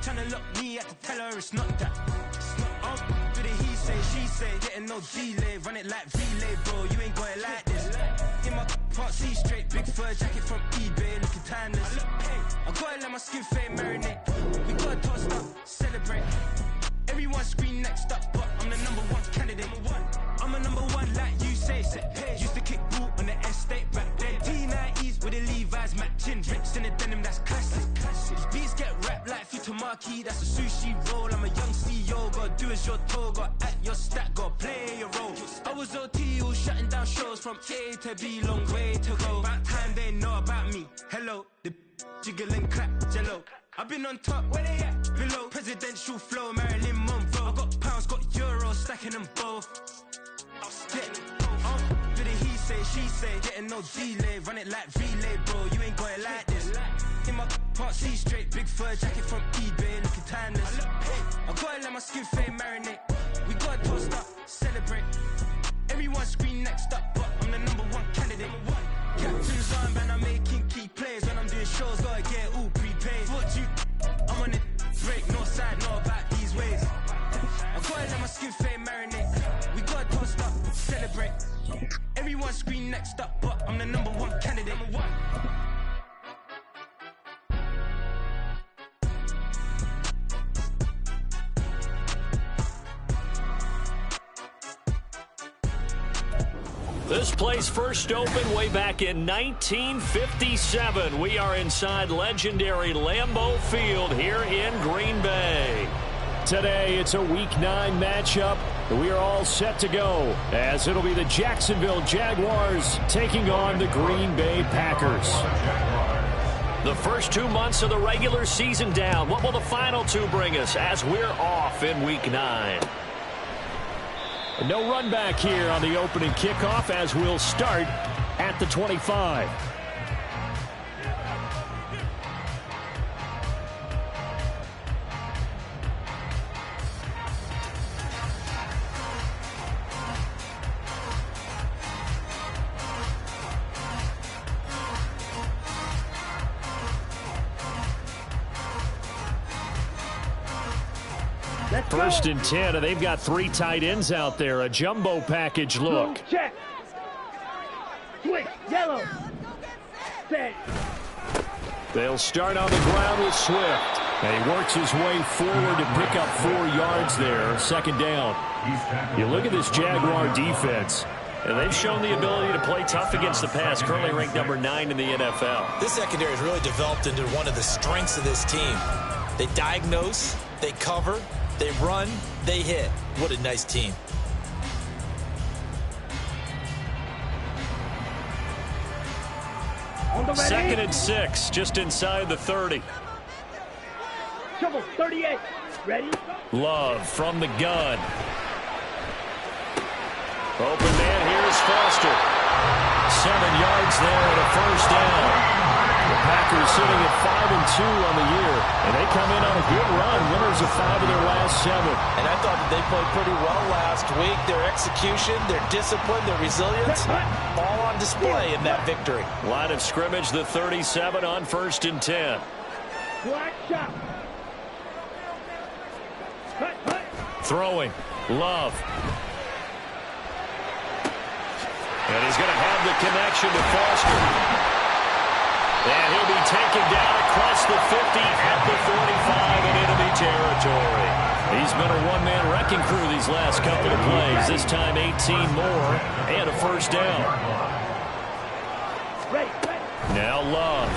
Tryna lock me, I can tell her it's not that. Do the he say, she say, getting no delay. Run it like relay, bro, you ain't got it like this. In my part C straight, big fur jacket from eBay, looking timeless. I gotta let my skin fade marinate. We gotta toast up, celebrate. Everyone scream next up, but I'm the #1 candidate. I'm a #1 like you say. Used to kick boot on the estate back then. T90s with the Levi's matching. Rips in the denim, that's classic. These beats get wrapped like Futamaki, that's a sushi roll. I'm a young CEO, gotta do as you're told. Gotta act your stat, gotta play your role. I was OT, all shutting down shows from A to B, long way to go. About time they know about me. Hello, the jiggle and clap, jello. I've been on top, where they at? Below, presidential flow, Marilyn Monroe. I got pounds, got euros, stacking them both. Do the he say, she say, getting no delay. Run it like relay, bro, you ain't got it like this. In my part C straight, big fur jacket from eBay, looking timeless. I gotta let my skin fade marinate. We gotta toast up, celebrate. Everyone scream next up, but I'm the #1 candidate. Captain's armband, I'm making key plays. When I'm doing shows, gotta get it all prepaid. What you, I'm on it, break, no side, know about these ways. I gotta let my skin fade marinate. We gotta toast up, celebrate. Everyone scream next up, but I'm the #1 candidate. This place first opened way back in 1957. We are inside legendary Lambeau Field here in Green Bay. Today, it's a Week 9 matchup. We are all set to go, as it'll be the Jacksonville Jaguars taking on the Green Bay Packers. The first 2 months of the regular season down. What will the final 2 bring us as we're off in Week 9? No run back here on the opening kickoff, as we'll start at the 25. First and 10, and they've got 3 tight ends out there. A jumbo package look. Check. Switch. Yellow. Set. They'll start on the ground with Swift. And he works his way forward to pick up 4 yards there. Second down. You look at this Jaguar defense, and they've shown the ability to play tough against the pass, currently ranked #9 in the NFL. This secondary has really developed into one of the strengths of this team. They diagnose, they cover, they run, they hit. What a nice team. Second and 6, just inside the 30. Trouble, 38. Ready? Love from the gun. Open man, here's Foster. 7 yards there and a first down. The Packers sitting at 5-2 on the year, and they come in on a good run, winners of 5 of their last 7. And I thought that they played pretty well last week. Their execution, their discipline, their resilience, all on display in that victory. Line of scrimmage, the 37 on 1st and 10. Black shot. Throwing, Love. And he's going to have the connection to Foster. And he'll be taken down across the 50 at the 45 in enemy territory. He's been a one-man wrecking crew these last couple of plays. This time 18 more and a first down. Now Love.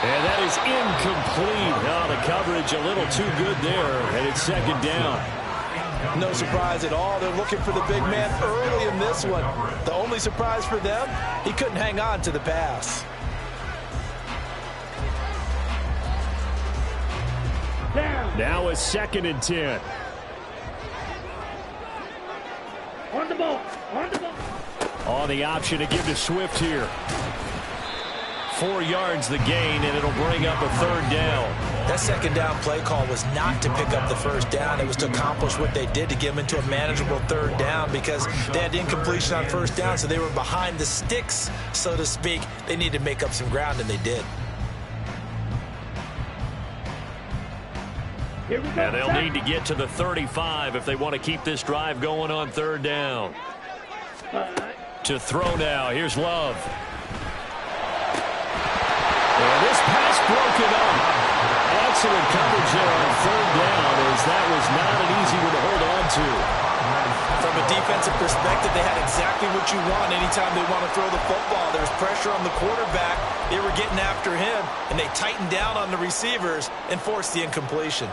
And that is incomplete. Now the coverage a little too good there, and it's second down. No surprise at all. They're looking for the big man early in this one. The only surprise for them, he couldn't hang on to the pass. Now a 2nd and 10. On the ball. On the ball. On the option to give to Swift here. 4 yards the gain, and it'll bring up a 3rd down. That second down play call was not to pick up the first down. It was to accomplish what they did, to get them into a manageable 3rd down, because they had incompletion on 1st down, so they were behind the sticks, so to speak. They needed to make up some ground, and they did. Here we go. And they'll need to get to the 35 if they want to keep this drive going on third down. To throw now. Here's Love. And this pass broken up. Excellent coverage there on third down, as that was not an easy one to hold on to. From a defensive perspective, they had exactly what you want anytime they want to throw the football. There's pressure on the quarterback. They were getting after him, and they tightened down on the receivers and forced the incompletion.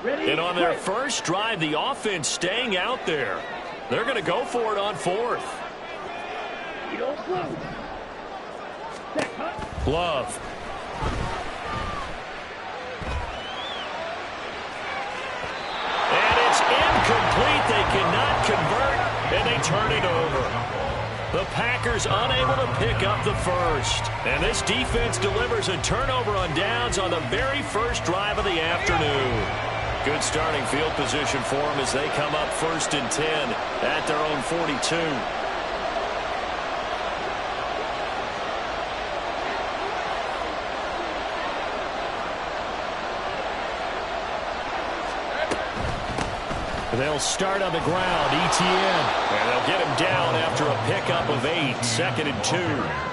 And on their first drive, the offense staying out there. They're going to go for it on fourth. Love. And it's incomplete. They cannot convert, and they turn it over. The Packers unable to pick up the first. And this defense delivers a turnover on downs on the very first drive of the afternoon. Good starting field position for them as they come up 1st and 10 at their own 42. They'll start on the ground, ETN. And they'll get him down after a pickup of 8, 2nd and 2.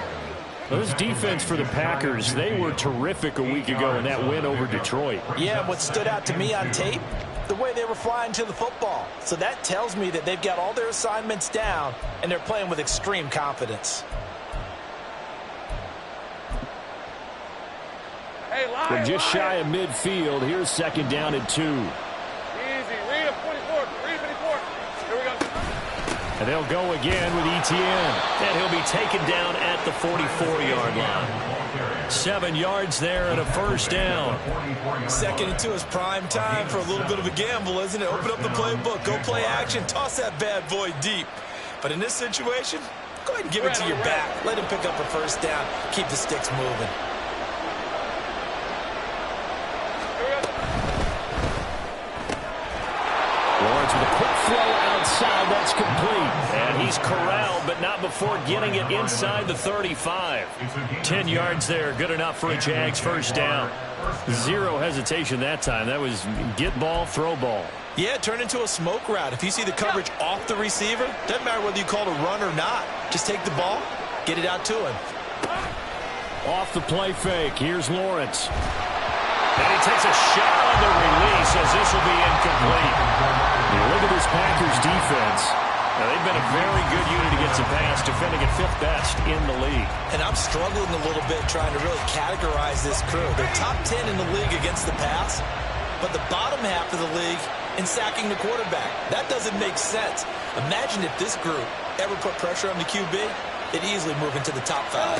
Well, this defense for the Packers, they were terrific a week ago in that win over Detroit. Yeah, what stood out to me on tape, the way they were flying to the football. So that tells me that they've got all their assignments down, and they're playing with extreme confidence. We're just shy of midfield. Here's 2nd down and 2. And they'll go again with ETN. And he'll be taken down at the 44-yard line. 7 yards there and a 1st down. 2nd and 2 is prime time for a little bit of a gamble, isn't it? Open up the playbook, go play action, toss that bad boy deep. But in this situation, go ahead and give it to your back. Let him pick up a 1st down. Keep the sticks moving. Lawrence with a quick throw outside. That's complete. And he's corralled, but not before getting it inside the 35. 10 yards there. Good enough for a Jags 1st down. Zero hesitation that time. That was get ball, throw ball. Yeah, it turned into a smoke route. If you see the coverage off the receiver, doesn't matter whether you call it a run or not. Just take the ball, get it out to him. Off the play fake. Here's Lawrence. And he takes a shot on the release as this will be incomplete. Look at this Packers defense. Now, they've been a very good unit against the pass, defending at 5th best in the league. And I'm struggling a little bit trying to really categorize this crew. They're top 10 in the league against the pass, but the bottom half of the league in sacking the quarterback. That doesn't make sense. Imagine if this group ever put pressure on the QB, it'd easily move into the top 5.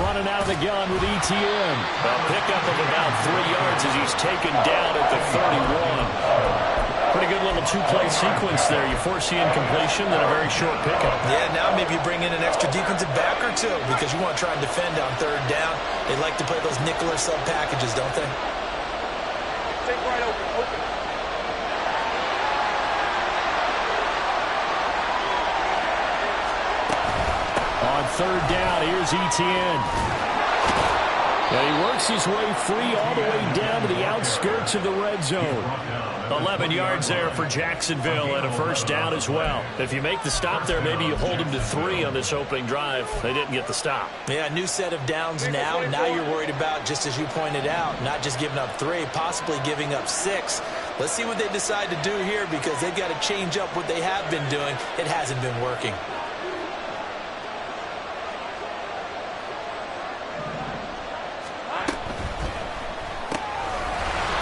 Running out of the gun with ETN. A pickup of about 3 yards as he's taken down at the 31. Pretty good little two-play sequence there. You force the incompletion, then a very short pickup. Yeah, now maybe you bring in an extra defensive back or two because you want to try and defend on 3rd down. They like to play those nickel or sub packages, don't they? Take right open. On 3rd down, here's ETN. And he works his way free all the way down to the outskirts of the red zone. 11 yards there for Jacksonville and a 1st down as well. If you make the stop there, maybe you hold them to 3 on this opening drive. They didn't get the stop. Yeah, new set of downs now. Now you're worried about, just as you pointed out, not just giving up 3, possibly giving up 6. Let's see what they decide to do here because they've got to change up what they have been doing. It hasn't been working.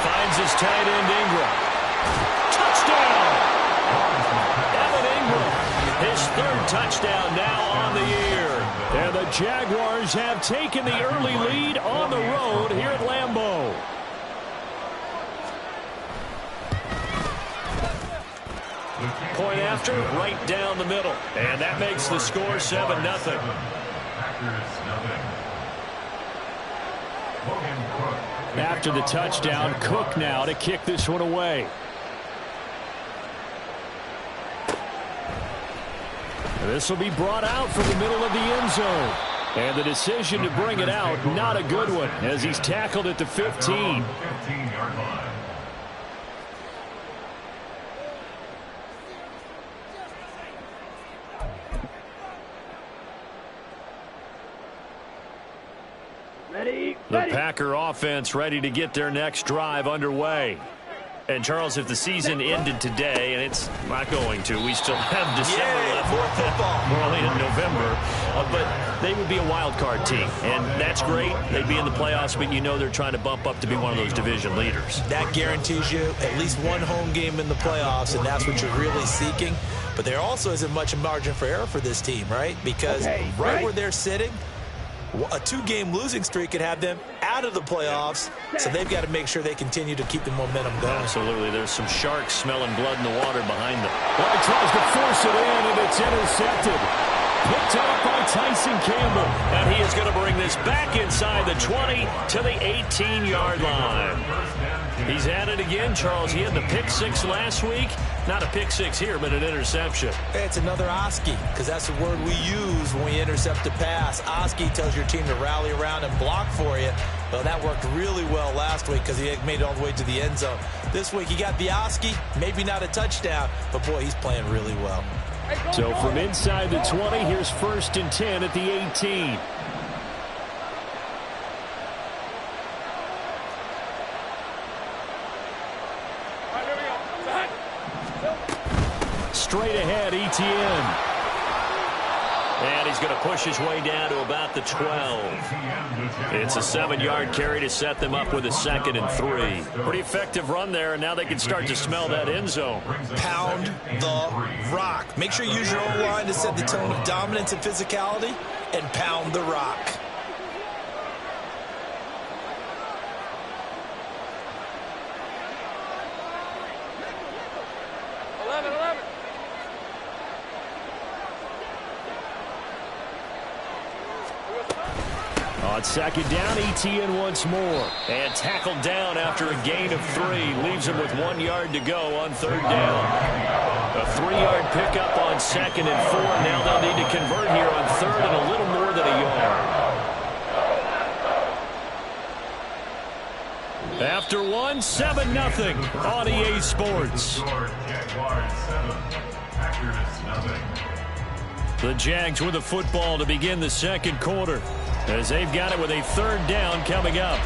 Finds his tight end Ingram. Touchdown! Evan Ingram, his 3rd touchdown now on the year. And the Jaguars have taken the early lead on the road here at Lambeau. Point after, right down the middle. And that makes the score 7-0. After the touchdown, Cook now to kick this one away. This will be brought out from the middle of the end zone. And the decision to bring it out, not a good one, as he's tackled at the 15. The Packer offense ready to get their next drive underway. And, Charles, if the season ended today, and it's not going to, we still have December left. More football. We're only in November. But they would be a wild card team. And that's great. They'd be in the playoffs, but you know they're trying to bump up to be one of those division leaders. That guarantees you at least one home game in the playoffs, and that's what you're really seeking. But there also isn't much margin for error for this team, right? Because right where they're sitting, a 2-game losing streak could have them out of the playoffs, so they've got to make sure they continue to keep the momentum going. Absolutely. There's some sharks smelling blood in the water behind them. Well, he tries to force it in, and it's intercepted. Picked up by Tyson Campbell. And he is going to bring this back inside the 20 to the 18-yard line. He's at it again, Charles. He had the pick six last week. Not a pick six here, but an interception. It's another Oski, because that's the word we use when we intercept a pass. Oski tells your team to rally around and block for you. Well, that worked really well last week because he made it all the way to the end zone. This week he got the Oski, maybe not a touchdown, but boy, he's playing really well. So from inside the 20, here's 1st and 10 at the 18. Straight ahead, Etienne. And he's going to push his way down to about the 12. It's a 7-yard carry to set them up with a 2nd and 3. Pretty effective run there, and now they can start to smell that end zone. Pound the rock. Make sure you use your own line to set the tone of dominance and physicality, and pound the rock. On 2nd down, Etienne once more. And tackled down after a gain of 3. Leaves him with 1 yard to go on 3rd down. A 3-yard pickup on 2nd and 4. Now they'll need to convert here on 3rd and a little more than a yard. After 1, 7-0 on EA Sports. The Jags with the football to begin the 2nd quarter, as they've got it with a 3rd down coming up.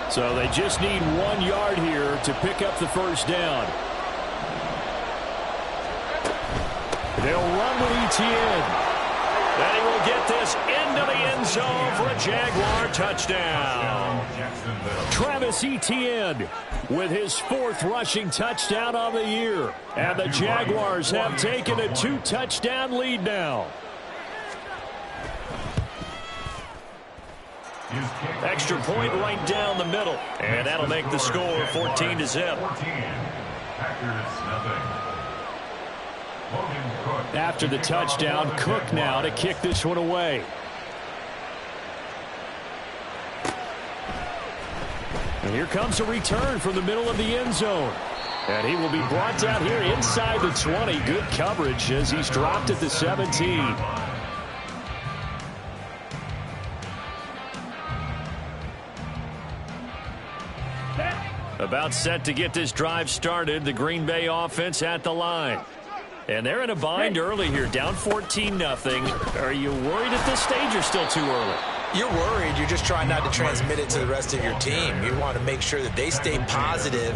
So they just need 1 yard here to pick up the 1st down. They'll run with Etienne. And he will get this into the end zone for a Jaguar touchdown. Travis Etienne with his 4th rushing touchdown of the year. And the Jaguars have taken a 2-touchdown lead now. Extra point right down the middle. And that'll make the score 14-0. After the touchdown, Cook now to kick this one away. And here comes a return from the middle of the end zone. And he will be brought down here inside the 20. Good coverage as he's dropped at the 17. About set to get this drive started. The Green Bay offense at the line. And they're in a bind early here, down 14-0. Are you worried at this stage or still too early? You're worried. You're just trying not to transmit it to the rest of your team. You want to make sure that they stay positive.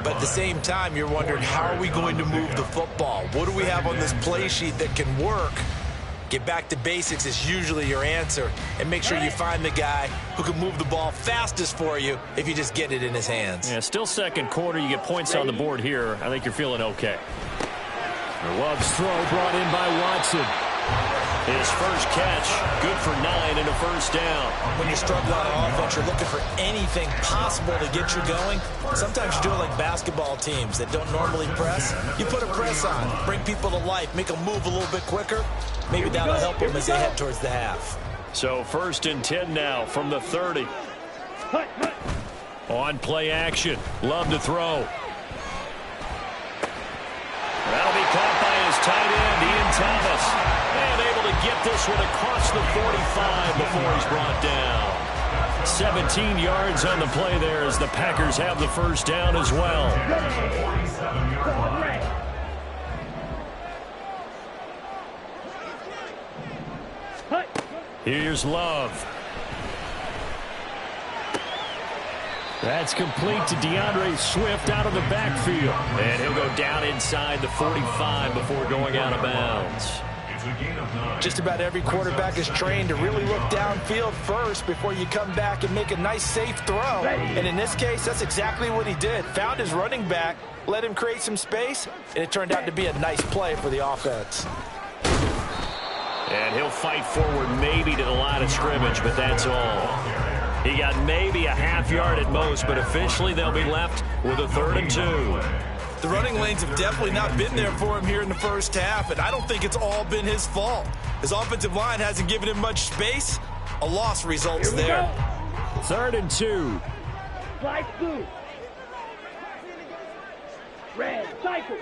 But at the same time, you're wondering, how are we going to move the football? What do we have on this play sheet that can work? Get back to basics is usually your answer. And make sure you find the guy who can move the ball fastest for you if you just get it in his hands. Yeah, still 2nd quarter. You get points on the board here. I think you're feeling okay. Love's throw brought in by Watson. His first catch, good for 9 and a first down. When you struggle on offense, you're looking for anything possible to get you going. Sometimes you do it like basketball teams that don't normally press. You put a press on, bring people to life, make them move a little bit quicker. Maybe that'll help them as they head towards the half. So 1st and 10 now from the 30. On play action. Love to throw. That'll be caught by his tight end, Ian Thomas. And able to get this one across the 45 before he's brought down. 17 yards on the play there as the Packers have the first down as well. Here's Love. That's complete to DeAndre Swift out of the backfield. And he'll go down inside the 45 before going out of bounds. Just about every quarterback is trained to really look downfield first before you come back and make a nice, safe throw. And in this case, that's exactly what he did. Found his running back, let him create some space, and it turned out to be a nice play for the offense. And he'll fight forward maybe to the line of scrimmage, but that's all. He got maybe a half yard at most, but officially they'll be left with a 3rd and 2. The running lanes have definitely not been there for him here in the first half, and I don't think it's all been his fault. His offensive line hasn't given him much space. A loss results there. 3rd and 2. Fly blue. Red, cycle.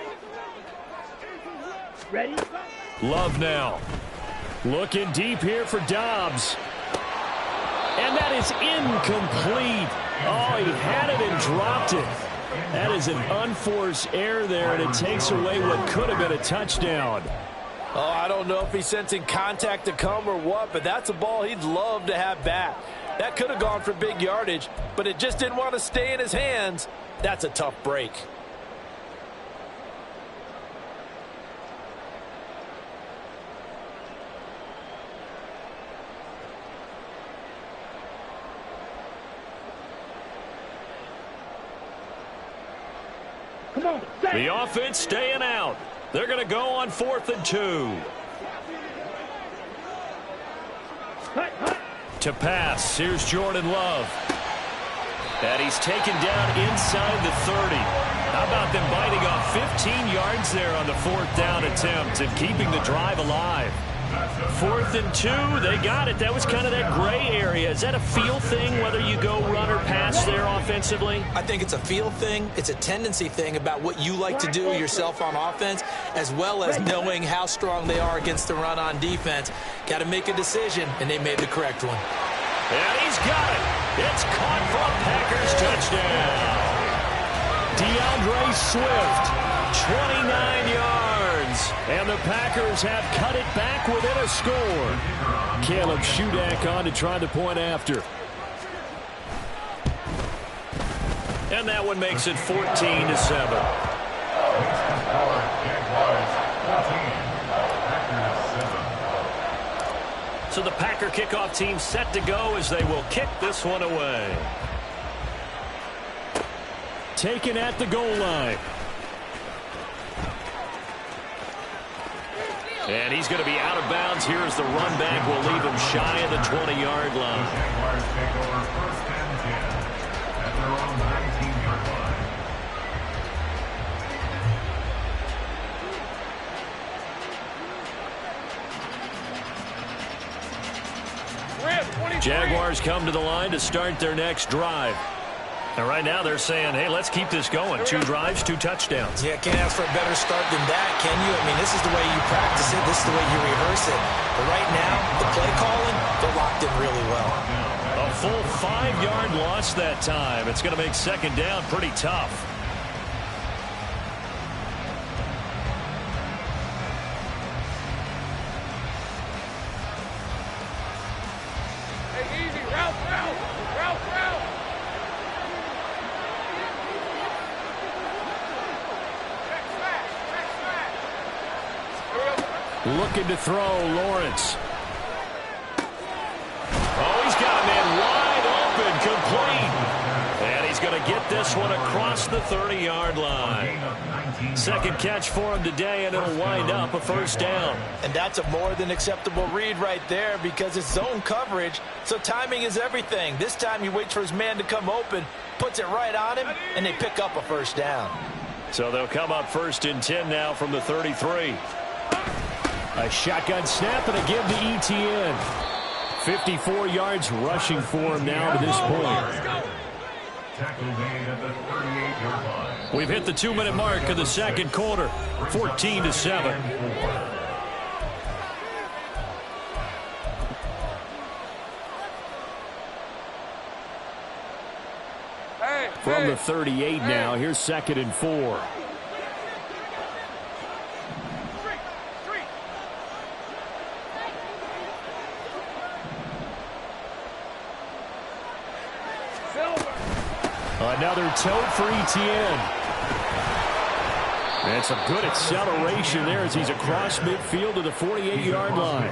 Ready? Love now. Looking deep here for Dobbs. And that is incomplete. Oh, he had it and dropped it. That is an unforced error there, and it takes away what could have been a touchdown. Oh, I don't know if he's sensing contact to come or what, but that's a ball he'd love to have back. That could have gone for big yardage, but it just didn't want to stay in his hands. That's a tough break. The offense staying out. They're going to go on 4th and 2. To pass, here's Jordan Love. And he's taken down inside the 30. How about them biting off 15 yards there on the 4th down attempt and keeping the drive alive? 4th and 2, they got it. That was kind of that gray area. Is that a feel thing, whether you go run or pass there offensively? I think it's a feel thing. It's a tendency thing about what you like to do yourself on offense, as well as knowing how strong they are against the run on defense. Got to make a decision, and they made the correct one. And he's got it. It's caught for a Packers touchdown. DeAndre Swift, 29 yards. And the Packers have cut it back within a score. Caleb Shudak on to try the point after. And that one makes it 14-7. So the Packer kickoff team set to go as they will kick this one away. Taken at the goal line. And he's going to be out of bounds here as the run back will leave him shy of the 20-yard line. Jaguars take over 1st and 10 at their own 19-yard line. Jaguars come to the line to start their next drive. And right now they're saying, hey, let's keep this going. 2 drives, 2 touchdowns. Yeah, can't ask for a better start than that, can you? I mean, this is the way you practice it. This is the way you rehearse it. But right now, the play calling, they're locked in really well. A full 5-yard loss that time. It's going to make 2nd down pretty tough. Hey, easy. Route. Looking to throw, Lawrence. Oh, he's got a man wide open, complete. And he's going to get this this one across the 30-yard line. Second catch for him today, and it'll wind up a first down. And that's a more than acceptable read right there because it's zone coverage, so timing is everything. This time he waits for his man to come open, puts it right on him, and they pick up a first down. So they'll come up 1st and 10 now from the 33. A shotgun snap and a give to Etienne. 54 yards rushing for him now to this point. We've hit the 2-minute mark of the second quarter, 14-7. From the 38 now, here's 2nd and 4. Another tote for Etienne. And some good acceleration there as he's across midfield to the 48-yard line.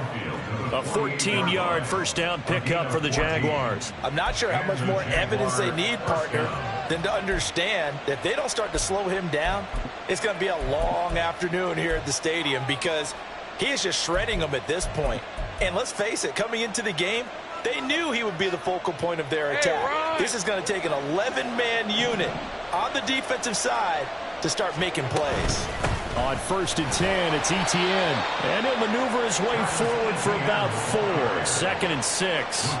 A 14-yard first down pickup for the Jaguars. I'm not sure how much more evidence they need, partner, than to understand that if they don't start to slow him down, it's going to be a long afternoon here at the stadium because he is just shredding them at this point. And let's face it, coming into the game, they knew he would be the focal point of their attack. This is going to take an 11-man unit on the defensive side to start making plays. On 1st and 10, it's Etienne. And he'll maneuver his way forward for about 4. 2nd and 6.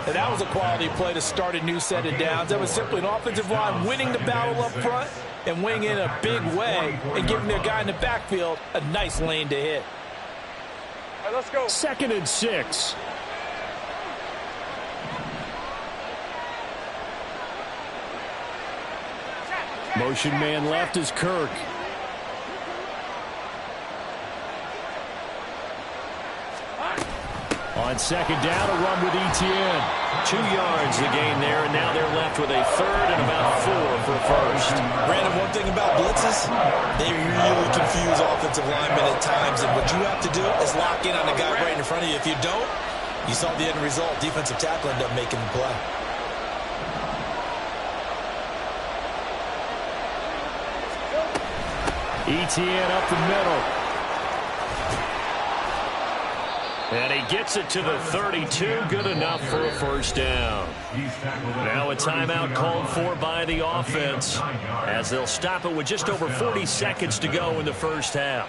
And that was a quality play to start a new set of downs. That was simply an offensive line winning the battle up front and winning in a big way and giving their guy in the backfield a nice lane to hit. All right, let's go. 2nd and 6. Motion man left is Kirk. On 2nd down, a run with Etienne. 2 yards the gain there, and now they're left with a 3rd and about 4 for a first. Brandon, one thing about blitzes, they really confuse offensive linemen at times, and what you have to do is lock in on the guy right in front of you. If you don't, you saw the end result. Defensive tackle ended up making the play. Etienne up the middle. And he gets it to the 32. Good enough for a first down. Now a timeout called for by the offense as they'll stop it with just over 40 seconds to go in the first half.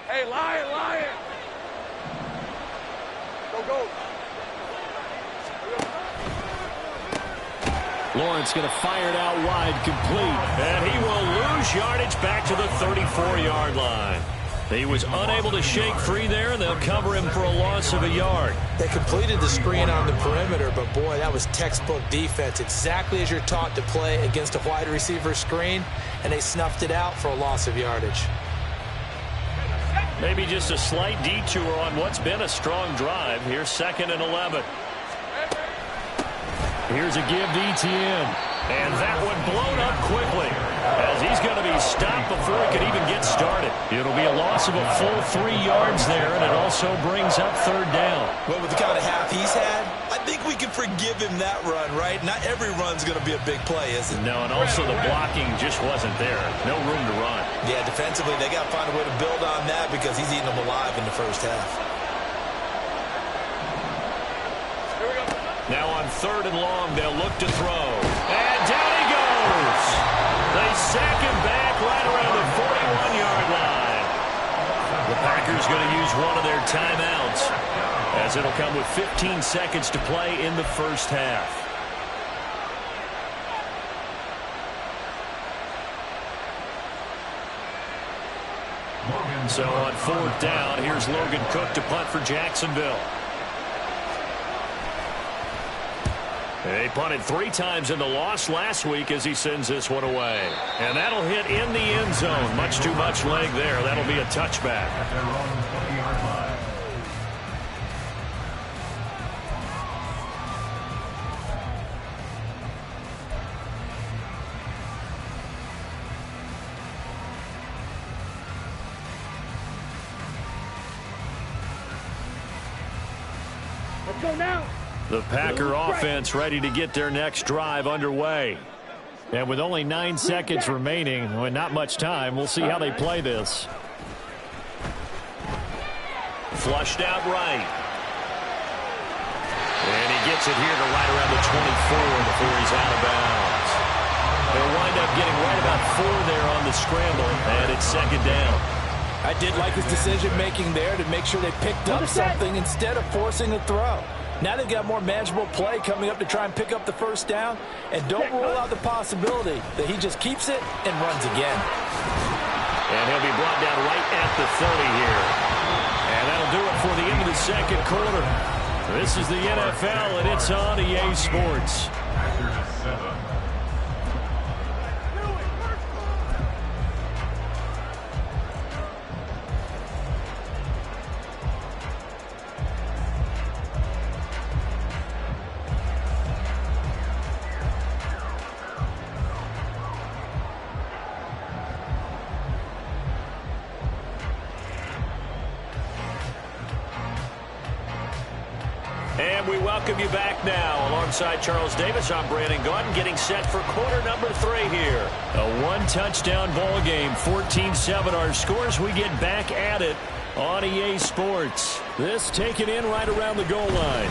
Hey, Lion! Go. Lawrence going to fire it out wide, complete. And he will lose yardage back to the 34-yard line. He was unable to shake free there, and they'll cover him for a loss of a yard. They completed the screen on the perimeter, but boy, that was textbook defense. Exactly as you're taught to play against a wide receiver screen, and they snuffed it out for a loss of yardage. Maybe just a slight detour on what's been a strong drive. Here's 2nd and 11. Here's a give to Etienne. And that one blown up quickly as he's going to be stopped before he can even get started. It'll be a loss of a full 3 yards there, and it also brings up 3rd down. Well, with the kind of half he's had, I think we can forgive him that run, right? Not every run's going to be a big play, is it? No, and also the blocking just wasn't there. No room to run. Yeah, defensively, they got to find a way to build on that because he's eating them alive in the first half. Now on 3rd and long, they'll look to throw. And down he goes. They sack him back right around the 41-yard line. The Packers going to use one of their timeouts as it'll come with 15 seconds to play in the first half. So on 4th down, here's Logan Cook to punt for Jacksonville. They punted 3 times in the loss last week as he sends this one away. And that'll hit in the end zone. Much too much leg there. That'll be a touchback. Let's go now. The Packer offense ready to get their next drive underway. And with only 9 seconds remaining, well, not much time, we'll see how they play this. Flushed out right. And he gets it here to right around the 24 before he's out of bounds. They'll wind up getting right about 4 there on the scramble, and it's second down. I did like his decision-making there to make sure they picked up something instead of forcing a throw. Now they've got more manageable play coming up to try and pick up the first down, and don't rule out the possibility that he just keeps it and runs again. And he'll be brought down right at the 30 here. And that'll do it for the end of the second quarter. This is the NFL, and it's on EA Sports. Packers 7. And we welcome you back now. Alongside Charles Davis, I'm Brandon Gaudin, getting set for quarter number 3 here. A one-touchdown ball game, 14-7 our scores. We get back at it on EA Sports. This taken in right around the goal line.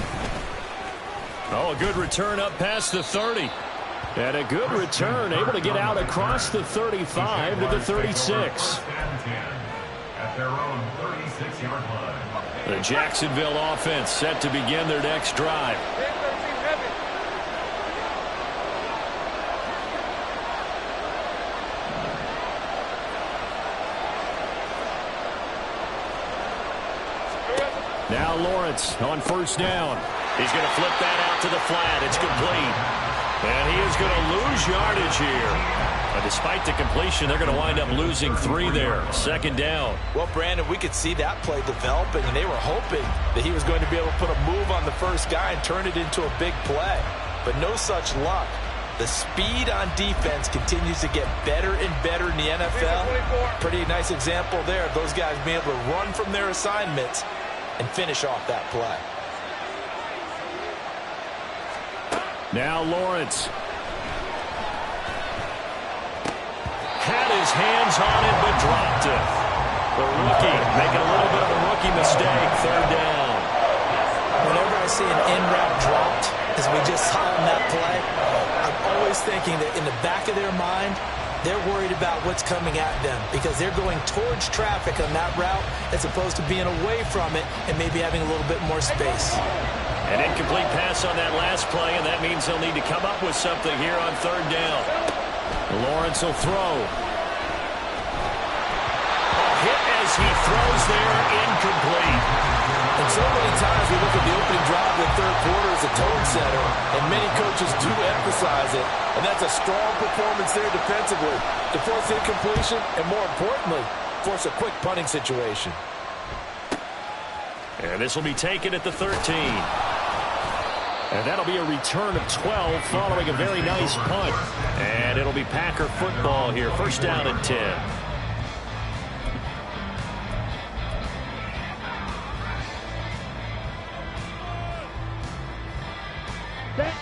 Oh, a good return up past the 30. And a good return, able to get out across the 35 to the 36. At their own 36-yard line. The Jacksonville offense set to begin their next drive. Now Lawrence on first down. He's going to flip that out to the flat. It's complete. And he is going to lose yardage here. But despite the completion, they're going to wind up losing 3 there. Second down. Well, Brandon, we could see that play developing, and they were hoping that he was going to be able to put a move on the first guy and turn it into a big play. But no such luck. The speed on defense continues to get better and better in the NFL. Pretty nice example there of those guys being able to run from their assignments and finish off that play. Now Lawrence. Had his hands on it, but dropped it. The rookie making a little bit of a rookie mistake. Third down. Whenever I see an in-route dropped, as we just saw in that play, I'm always thinking that in the back of their mind, they're worried about what's coming at them because they're going towards traffic on that route as opposed to being away from it and maybe having a little bit more space. An incomplete pass on that last play, and that means they'll need to come up with something here on third down. Lawrence will throw. A hit as he throws there, incomplete. And so many times we look at the opening drive of the third quarter as a tone setter, and many coaches do emphasize it, and that's a strong performance there defensively to force incompletion and, more importantly, force a quick punting situation. And this will be taken at the 13. And that'll be a return of 12 following a very nice punt. And it'll be Packer football here. First down and 10.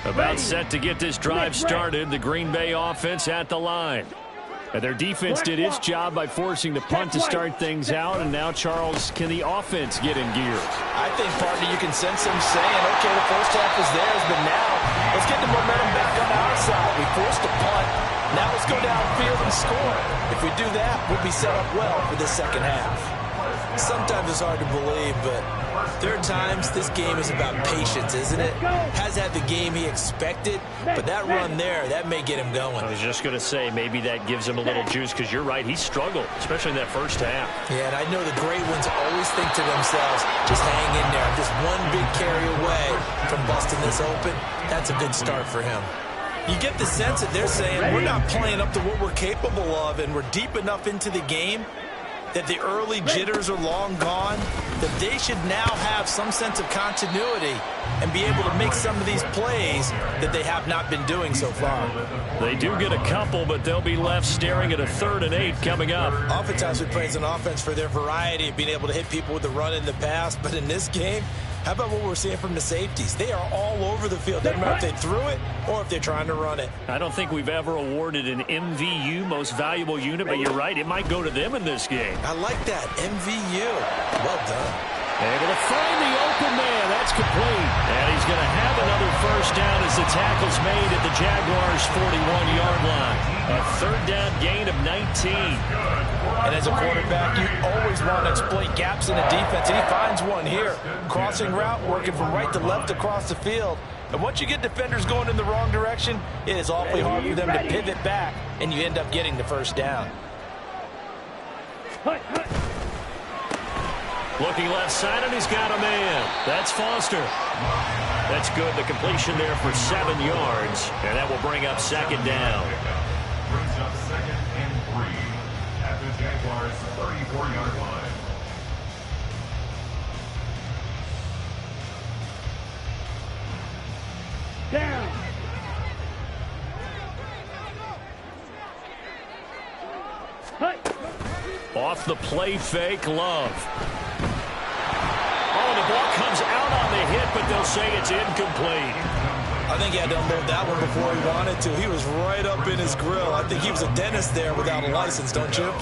About set to get this drive started. The Green Bay offense at the line. And their defense did its job by forcing the punt to start things out. And now, Charles, can the offense get in gear? I think, partner, you can sense them saying, okay, the first half is theirs, but now let's get the momentum back on our side. We forced a punt. Now let's go downfield and score. If we do that, we'll be set up well for the second half. Sometimes it's hard to believe, but there are times this game is about patience, isn't it? Has had the game he expected, but that run there, that may get him going. I was just going to say, maybe that gives him a little juice, because you're right, he struggled, especially in that first half. Yeah, and I know the great ones always think to themselves, just hang in there. Just one big carry away from busting this open. That's a good start for him. You get the sense that they're saying, we're not playing up to what we're capable of, and we're deep enough into the game that the early jitters are long gone. that they should now have some sense of continuity and be able to make some of these plays that they have not been doing so far. They do get a couple, but they'll be left staring at a 3rd and 8 coming up. Oftentimes we praise an offense for their variety of being able to hit people with the run in the pass, but in this game, how about what we're seeing from the safeties? They are all over the field. Doesn't matter if they threw it or if they're trying to run it. I don't think we've ever awarded an MVU, most valuable unit, but you're right, it might go to them in this game. I like that, MVU. Well done. Able to find the open man. That's complete. And he's going to have another first down as the tackle's made at the Jaguars' 41-yard line. A 3rd down gain of 19. And as a quarterback, you always want to exploit gaps in the defense, and he finds one here. Crossing route, working from right to left across the field. And once you get defenders going in the wrong direction, it is awfully hard for them to pivot back, and you end up getting the first down. Looking left side, and he's got a man. That's Foster. That's good. The completion there for 7 yards, and that will bring up 2nd down. Brings up 2nd and 3 at the Jaguars' 34-yard line. Down. Off the play fake, Love. Oh, the ball comes out on the hit, but they'll say it's incomplete. I think he had to unload that one before he wanted to. He was right up in his grill. I think he was a dentist there without a license, don't you?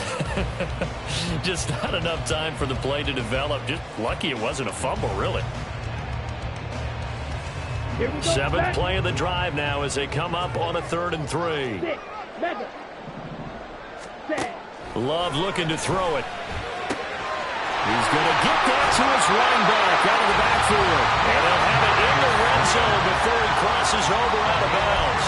Just not enough time for the play to develop. Just lucky it wasn't a fumble, really. 7th play of the drive now as they come up on a 3rd and 3. Love looking to throw it. He's going to get that to his running back out of the backfield. And they'll have it in the red zone before he crosses over out of bounds.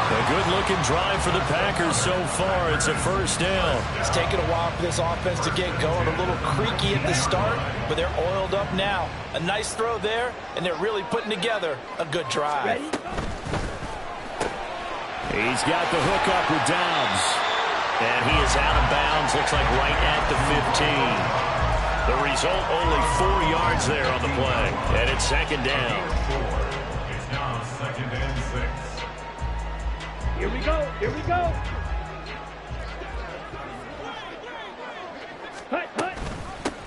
A good-looking drive for the Packers so far. It's a first down. It's taken a while for this offense to get going. A little creaky at the start, but they're oiled up now. A nice throw there, and they're really putting together a good drive. He's got the hook up with Dobbs. And he is out of bounds, looks like right at the 15. The result, only 4 yards there on the play. And it's 2nd down. It's now 2nd and 6. Here we go. Here we go.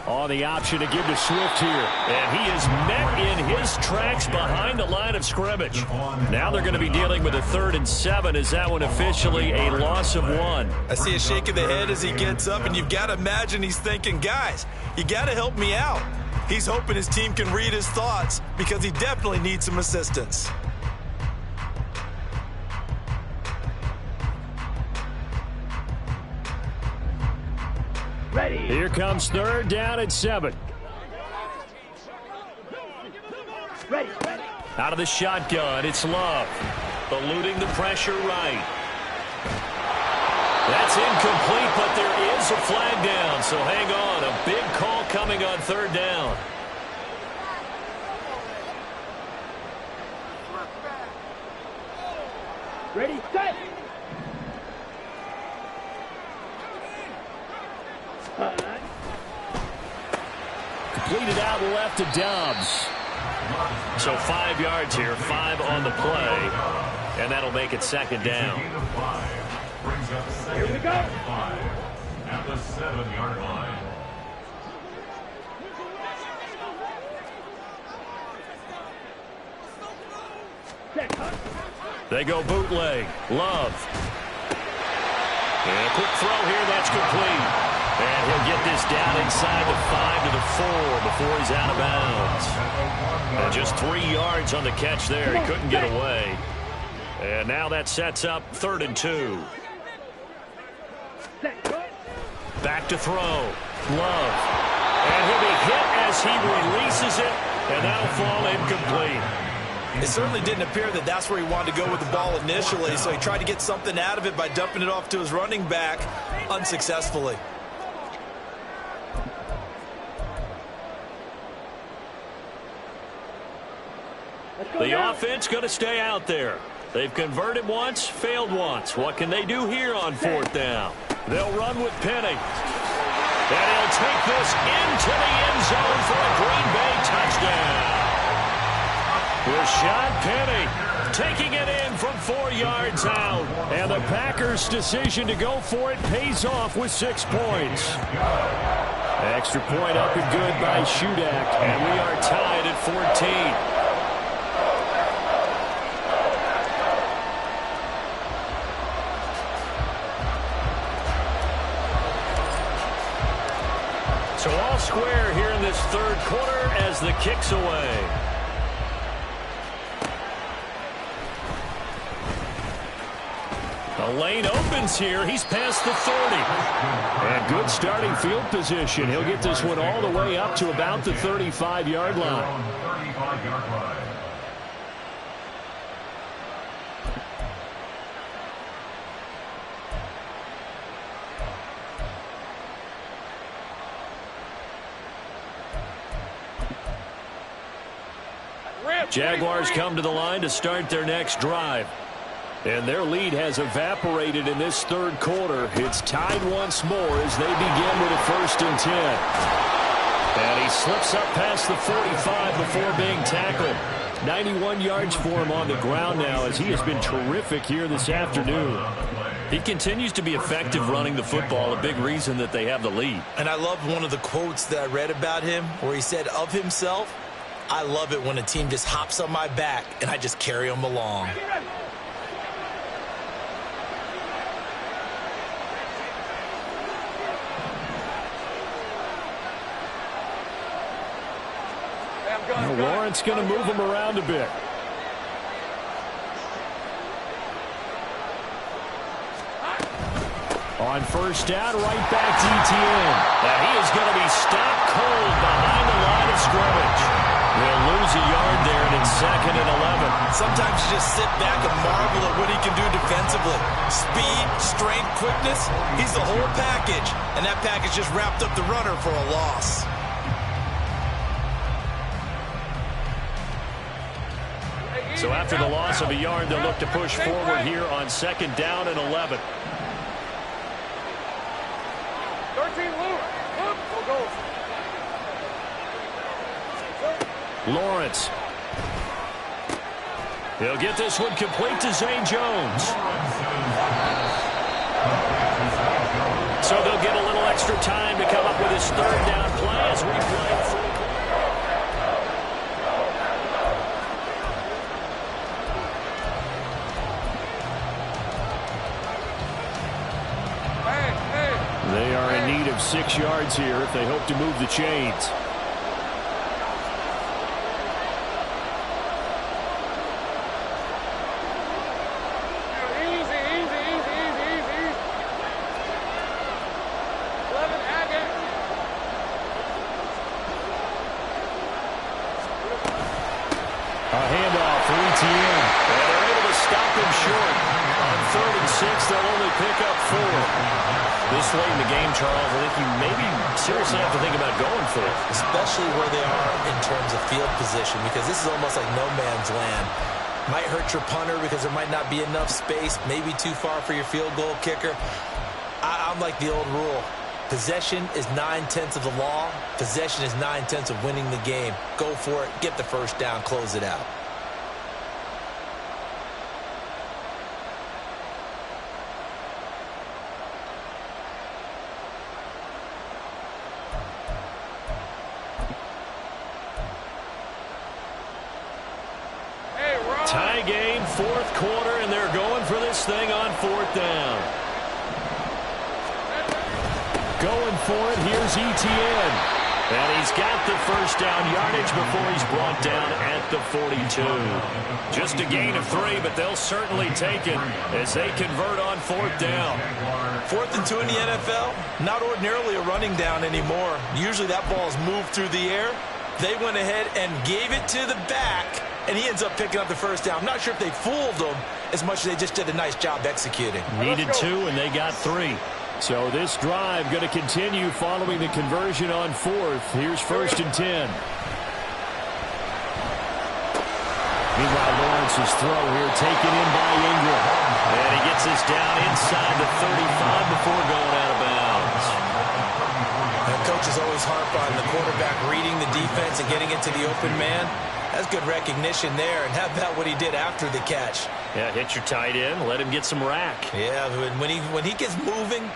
On the option to give to Swift here. And he is met in his tracks behind the line of scrimmage. Now they're going to be dealing with a 3rd and 7. Is that one officially a loss of 1? I see a shake of the head as he gets up, and you've got to imagine he's thinking, guys, you got to help me out. He's hoping his team can read his thoughts because he definitely needs some assistance. Ready. Here comes 3rd down and 7. Ready. Out of the shotgun, it's Love. Eluding the pressure right. That's incomplete, but there is a flag down, so hang on. A big call coming on 3rd down. Ready, set. Completed out left to Dobbs. So 5 yards here, 5 on the play, and that'll make it 2nd down. Brings up 2nd and 5 at the 7-yard line. They go bootleg. Love. And a quick throw here, that's complete. And he'll get this down inside the 5 to the 4 before he's out of bounds. And just 3 yards on the catch there. He couldn't get away. And now that sets up 3rd and 2. Back to throw. Love. And he'll be hit as he releases it. And that'll fall incomplete. It certainly didn't appear that that's where he wanted to go with the ball initially, so he tried to get something out of it by dumping it off to his running back unsuccessfully. The offense going to stay out there. They've converted once, failed once. What can they do here on 4th down? They'll run with Penny. And he'll take this into the end zone for Penny taking it in from 4 yards out. And the Packers' decision to go for it pays off with 6 points. Extra point up and good by Shudak. And we are tied at 14. So all square here in this third quarter as the kick's away. The lane opens here. He's past the 30. And good starting field position. He'll get this one all the way up to about the 35-yard line. 35-yard line. Jaguars come to the line to start their next drive. And their lead has evaporated in this third quarter. It's tied once more as they begin with a 1st and 10. And he slips up past the 45 before being tackled. 91 yards for him on the ground now as he has been terrific here this afternoon. He continues to be effective running the football, a big reason that they have the lead. And I loved one of the quotes that I read about him where he said of himself, "I love it when a team just hops on my back and I just carry them along." Lawrence going to move him around a bit. On 1st down, right back to ETN. Now he is going to be stopped cold behind the line of scrimmage. They'll lose a yard there, and it's 2nd and 11. Sometimes you just sit back and marvel at what he can do defensively. Speed, strength, quickness, he's the whole package. And that package just wrapped up the runner for a loss. So after the loss of a yard, they'll look to push forward here on 2nd down and 11. 13, Luke. Go. Lawrence. He'll get this one complete to Zane Jones. So they'll get a little extra time to come up with his 3rd down play as we play. They are in need of 6 yards here if they hope to move the chains. A handoff for ETN. And they're able to stop him short. On 3rd and 6, they'll only pick up 4. This late in the game, Charles, I think you maybe seriously have to think about going for it. Especially where they are in terms of field position, because this is almost like no man's land. Might hurt your punter because there might not be enough space, maybe too far for your field goal kicker. I'm like the old rule. Possession is 9/10 of the law. Possession is 9/10 of winning the game. Go for it. Get the 1st down. Close it out. Tie game, 4th quarter, and they're going for this thing on 4th down. Going for it, here's ETN. And he's got the 1st down yardage before he's brought down at the 42. Just a gain of 3, but they'll certainly take it as they convert on 4th down. 4th and 2 in the NFL, not ordinarily a running down anymore. Usually that ball is moved through the air. They went ahead and gave it to the back, and he ends up picking up the 1st down. I'm not sure if they fooled him as much as they just did a nice job executing. Needed 2, and they got 3. So this drive going to continue following the conversion on 4th. Here's 1st and 10. Meanwhile, Lawrence's throw here taken in by Ingram. And he gets this down inside the 35 before going out of bounds. And coaches always harp on the quarterback reading the defense and getting into the open man. That's good recognition there. And how about what he did after the catch? Yeah, hit your tight end, let him get some rack. Yeah, when he gets moving,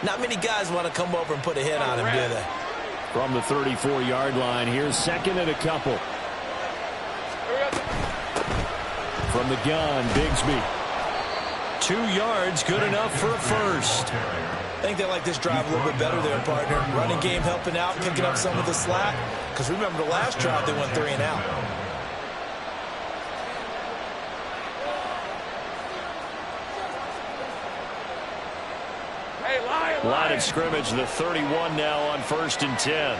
not many guys want to come over and put a hit on him, do they? From the 34-yard line, here's second and a couple. From the gun, Bigsby. 2 yards, good enough for a first. I think they like this drive a little bit better there, partner. Running game helping out, picking up some of the slack. Because remember the last drive, they went 3 and out. Line of scrimmage, the 31 now on 1st and 10.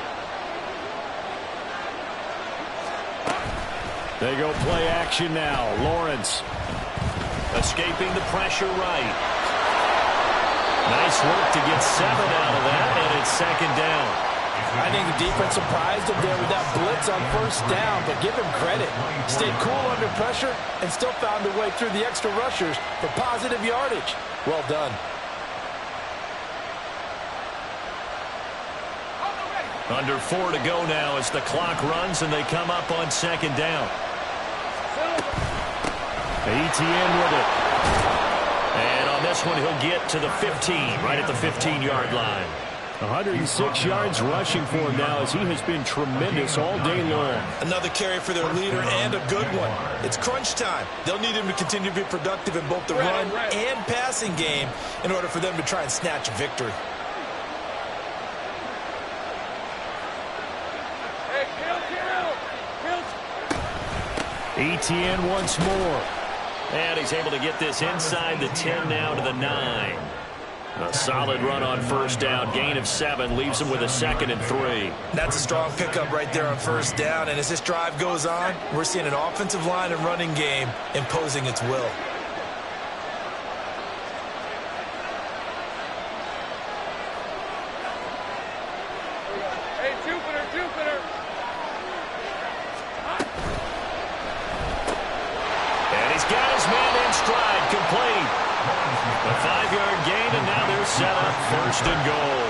They go play action now. Lawrence escaping the pressure right. Nice work to get 7 out of that, and it's 2nd down. I think the defense surprised him there with that blitz on 1st down, but give him credit. Stayed cool under pressure and still found a way through the extra rushers for positive yardage. Well done. Under 4 to go now as the clock runs and they come up on 2nd down. Etienne with it. And on this one, he'll get to the 15, right at the 15-yard line. 106 yards rushing for him now as he has been tremendous all day long. Another carry for their leader and a good one. It's crunch time. They'll need him to continue to be productive in both the run and passing game in order for them to try and snatch a victory. Etienne once more. And he's able to get this inside the 10 now to the 9. A solid run on 1st down. Gain of 7 leaves him with a 2nd and 3. That's a strong pickup right there on 1st down. And as this drive goes on, we're seeing an offensive line and running game imposing its will. A 5-yard gain, and now they're set up 1st and goal.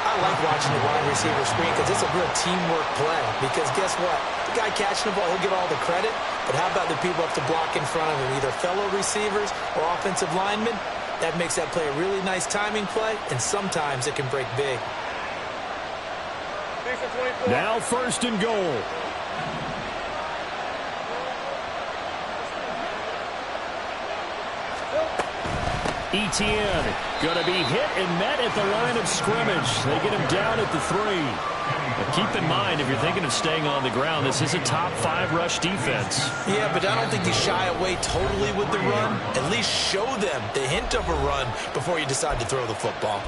I like watching the wide receiver screen because it's a real teamwork play. Because guess what? The guy catching the ball, he'll get all the credit. But how about the people up to block in front of him, either fellow receivers or offensive linemen? That makes that play a really nice timing play, and sometimes it can break big. Now 1st and goal. Etienne going to be hit and met at the line of scrimmage. They get him down at the 3. But keep in mind, if you're thinking of staying on the ground, this is a top 5 rush defense. Yeah, but I don't think you shy away totally with the run. At least show them the hint of a run before you decide to throw the football.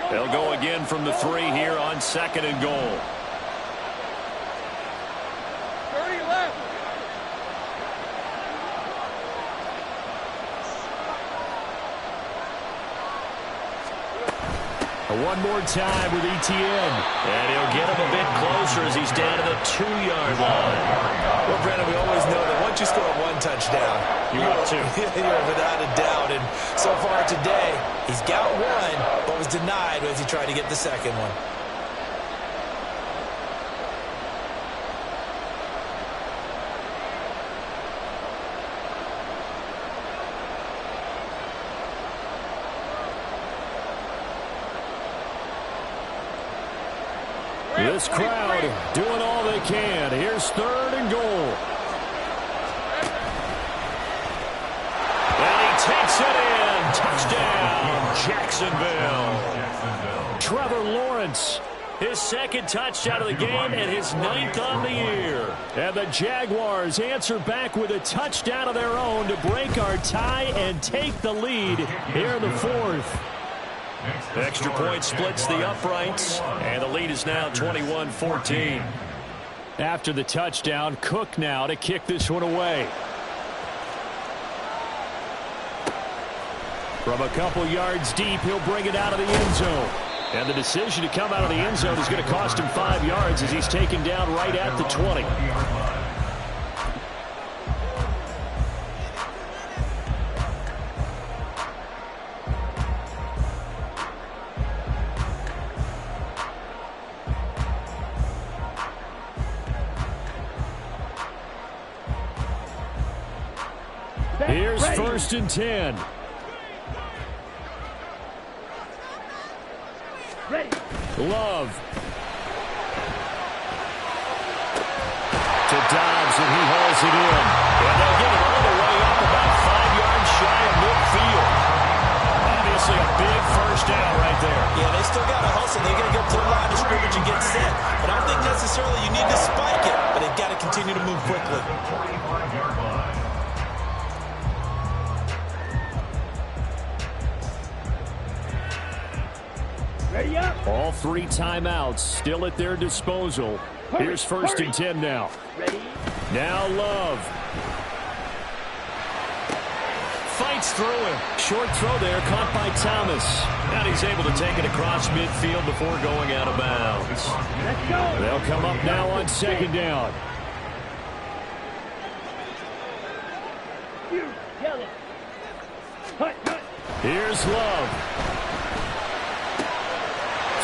They'll go again from the 3 here on 2nd and goal. 30 left. One more time with Etienne. And he'll get him a bit closer as he's down to the 2-yard line. Well, Brandon, we always know that once you score 1 touchdown, you're up 2. You're without a doubt. And so far today, he's got 1, but was denied as he tried to get the 2nd one. This crowd doing all they can. Here's 3rd and goal. And he takes it in. Touchdown, Jacksonville. Trevor Lawrence, his 2nd touchdown of the game and his 9th on the year. And the Jaguars answer back with a touchdown of their own to break our tie and take the lead here in the 4th. Extra point splits the uprights, and the lead is now 21-14. After the touchdown, Cook now to kick this one away. From a couple yards deep, he'll bring it out of the end zone. And the decision to come out of the end zone is going to cost him 5 yards as he's taken down right at the 20. Here's 1st and 10. Love. To Dobbs, and he hauls it in. And they'll get it all the way up about 5 yards shy of midfield. Obviously a big first down right there. Yeah, they still got to hustle. They got to go to the line of scrimmage and get set. But I don't think necessarily you need to spike it, but they've got to continue to move quickly. All 3 timeouts still at their disposal. Here's 1st and 10 now. Now Love. Fights through him. Short throw there, caught by Thomas. And he's able to take it across midfield before going out of bounds. They'll come up now on 2nd down. Here's Love.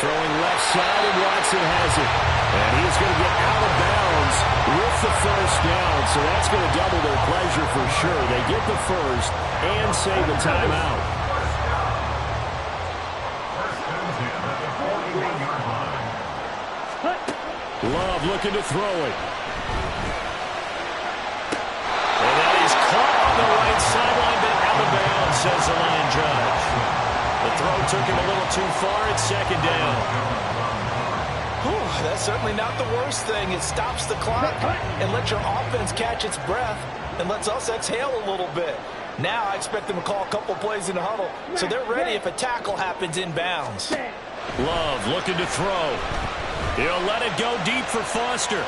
Throwing left side, and Watson has it. And he's going to get out of bounds with the first down. So that's going to double their pleasure for sure. They get the first and save the timeout. Love looking to throw it. And that is caught on the right sideline, but out of bounds, says the line judge. The throw took him a little too far. It's 2nd down. Whew, that's certainly not the worst thing. It stops the clock and lets your offense catch its breath and lets us exhale a little bit. Now I expect them to call a couple plays in the huddle so they're ready if a tackle happens inbounds. Love looking to throw. He'll let it go deep for Foster.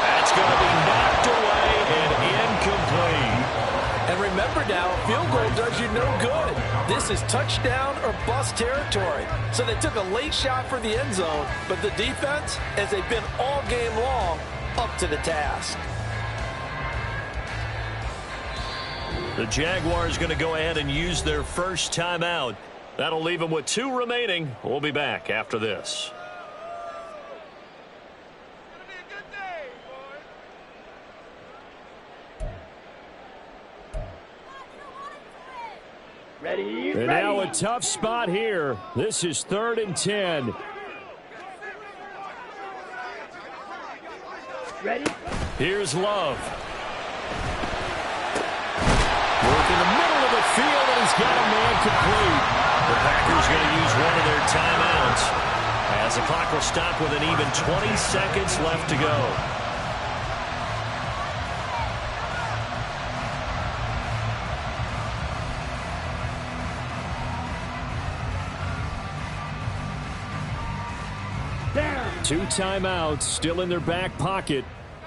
That's going to be knocked away and incomplete. And remember now, field goal does you no good. This is touchdown or bust territory. So they took a late shot for the end zone, but the defense, as they've been all game long, up to the task. The Jaguars going to go ahead and use their first timeout. That'll leave them with 2 remaining. We'll be back after this. And now a tough spot here. This is 3rd and 10. Here's Love. Work in the middle of the field, and he's got a man complete. The Packers going to use one of their timeouts as the clock will stop with an even 20 seconds left to go. Two timeouts still in their back pocket.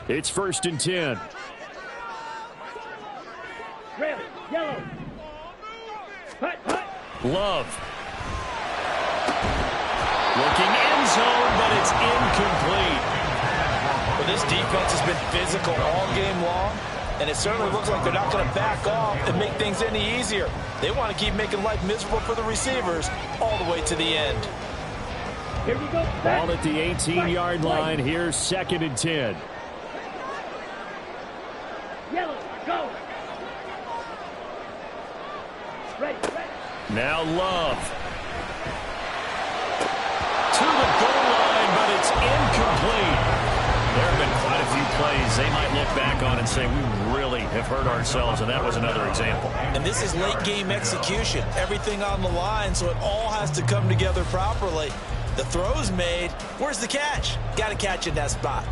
It's 1st and 10. Love. Looking end zone, but it's incomplete. Well, this defense has been physical all game long, and it certainly looks like they're not going to back off and make things any easier. They want to keep making life miserable for the receivers all the way to the end. Here we go. Ball at the 18-yard line. Here's 2nd and 10. Yellow, go. Ready. Now Love. To the goal line, but it's incomplete. There have been quite a few plays they might look back on and say, we really have hurt ourselves, and that was another example. And this is late-game execution. Everything on the line, so it all has to come together properly. The throw's made. Where's the catch? Got to catch in that spot.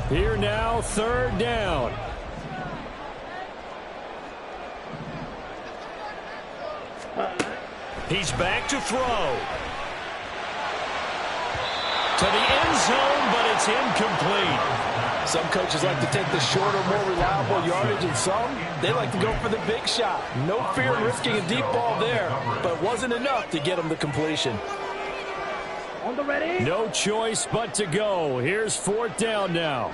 Here now, 3rd down. He's back to throw. To the end zone, but it's incomplete. Some coaches like to take the shorter, more reliable yardage, and some, they like to go for the big shot. No fear in risking a deep ball there, but it wasn't enough to get them to completion. On the ready. No choice but to go. Here's 4th down now.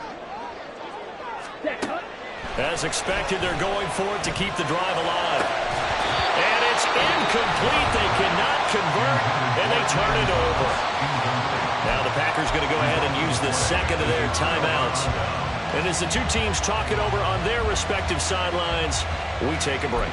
As expected, they're going for it to keep the drive alive. And it's incomplete. They cannot convert, and they turn it over. Now the Packers going to go ahead and use the second of their timeouts. And as the two teams talk it over on their respective sidelines, we take a break.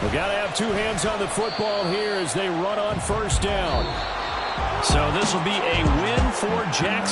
We've got to have two hands on the football here as they run on first down. So this will be a win for Jackson.